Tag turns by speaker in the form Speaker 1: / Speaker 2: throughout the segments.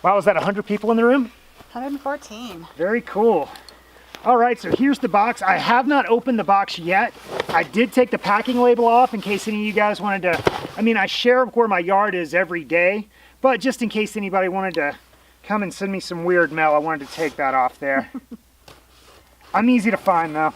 Speaker 1: Wow, is that 100 people in the room?
Speaker 2: 114.
Speaker 1: Very cool. All right, so here's the box. I have not opened the box yet. I did take the packing label off in case any of you guys wanted to, I mean, I share where my yard is every day, but just in case anybody wanted to come and send me some weird mail, I wanted to take that off there. I'm easy to find though.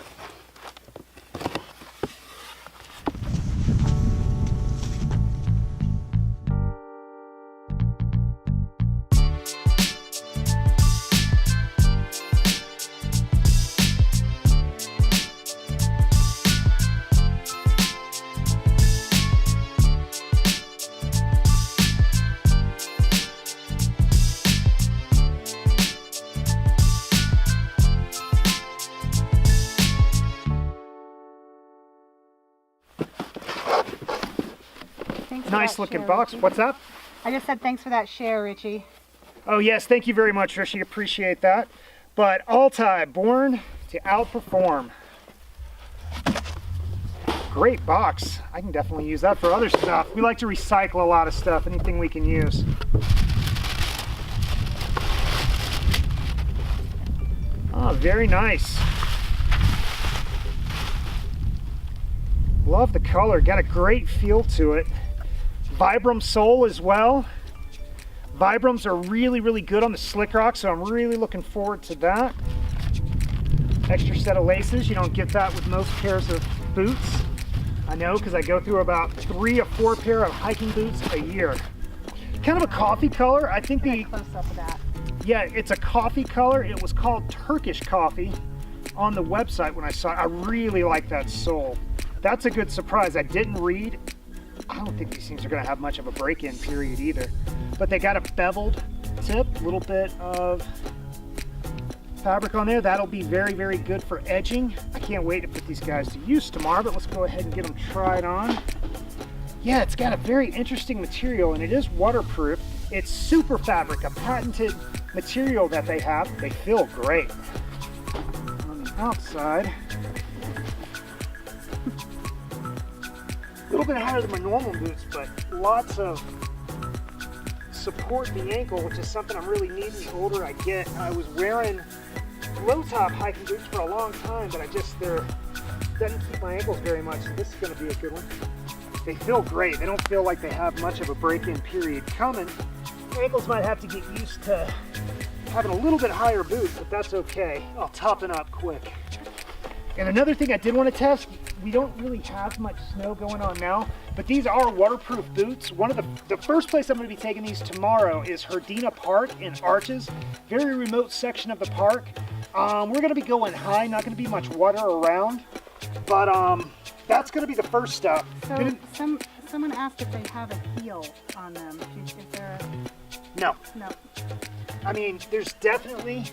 Speaker 1: Nice looking box.
Speaker 2: Richie.
Speaker 1: What's up?
Speaker 2: I just said thanks for that share, Richie.
Speaker 1: Oh yes, thank you very much, Rishi. Appreciate that. But Altai, born to outperform. Great box. I can definitely use that for other stuff. We like to recycle a lot of stuff, anything we can use. Oh, very nice. Love the color. Got a great feel to it. Vibram sole as well. Vibrams are really, really good on the slick rock, so I'm really looking forward to that. Extra set of laces. You don't get that with most pairs of boots. I know, because I go through about 3 or 4 pair of hiking boots a year. Kind of a coffee color. I think the
Speaker 2: close up of that.
Speaker 1: Yeah, it's a coffee color. It was called Turkish coffee on the website when I saw it. I really like that sole. That's a good surprise. I didn't read. I don't think these things are going to have much of a break-in period either. But they got a beveled tip, a little bit of fabric on there. That'll be very, very good for edging. I can't wait to put these guys to use tomorrow, but let's go ahead and get them tried on. Yeah, it's got a very interesting material, and it is waterproof. It's super fabric, a patented material that they have. They feel great. On the outside, a little bit higher than my normal boots, but lots of support in the ankle, which is something I'm really needing the older I get. I was wearing low top hiking boots for a long time, but doesn't keep my ankles very much, so this is going to be a good one. They feel great. They don't feel like they have much of a break-in period coming. Ankles might have to get used to having a little bit higher boot, but that's okay. I'll toughen up quick. And another thing I did want to test, we don't really have much snow going on now, but these are waterproof boots. One of the first place I'm going to be taking these tomorrow is Herdina Park in Arches, very remote section of the park. We're going to be going high, not going to be much water around, but that's going to be the first stop.
Speaker 2: So someone asked if they have a heel on them. Is there a...
Speaker 1: No.
Speaker 2: No.
Speaker 1: I mean, there's definitely...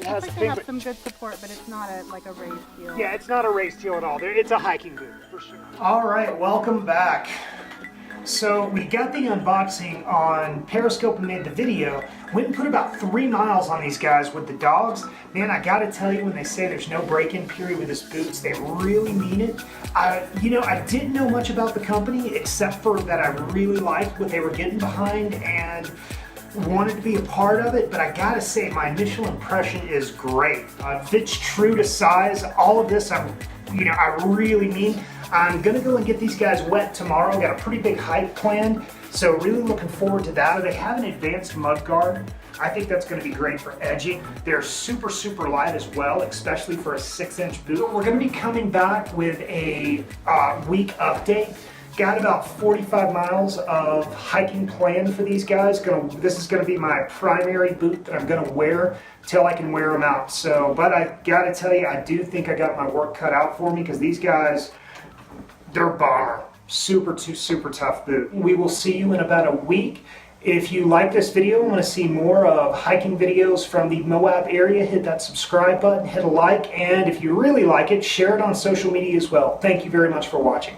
Speaker 1: It has
Speaker 2: they have some good support, but it's not like a raised heel.
Speaker 1: Yeah, it's not a raised heel at all. It's a hiking boot, for sure. All right, welcome back. So we got the unboxing on Periscope and made the video. Went and put about 3 miles on these guys with the dogs. Man, I gotta tell you, when they say there's no break-in period with this boots, they really mean it. I didn't know much about the company, except for that I really liked what they were getting behind and wanted to be a part of it, but I gotta say my initial impression is great. Fits true to size. All of this I really mean. I'm gonna go and get these guys wet tomorrow. Got a pretty big hike planned, so really looking forward to that. They have an advanced mud guard. I think that's gonna be great for edging. They're super, super light as well, especially for a 6-inch boot. We're gonna be coming back with a week update. Got about 45 miles of hiking planned for these guys. This is going to be my primary boot that I'm going to wear till I can wear them out. So, but I got to tell you, I do think I got my work cut out for me, because these guys, they're bomber. Super tough boot. We will see you in about a week. If you like this video and want to see more of hiking videos from the Moab area, hit that subscribe button, hit a like, and if you really like it, share it on social media as well. Thank you very much for watching.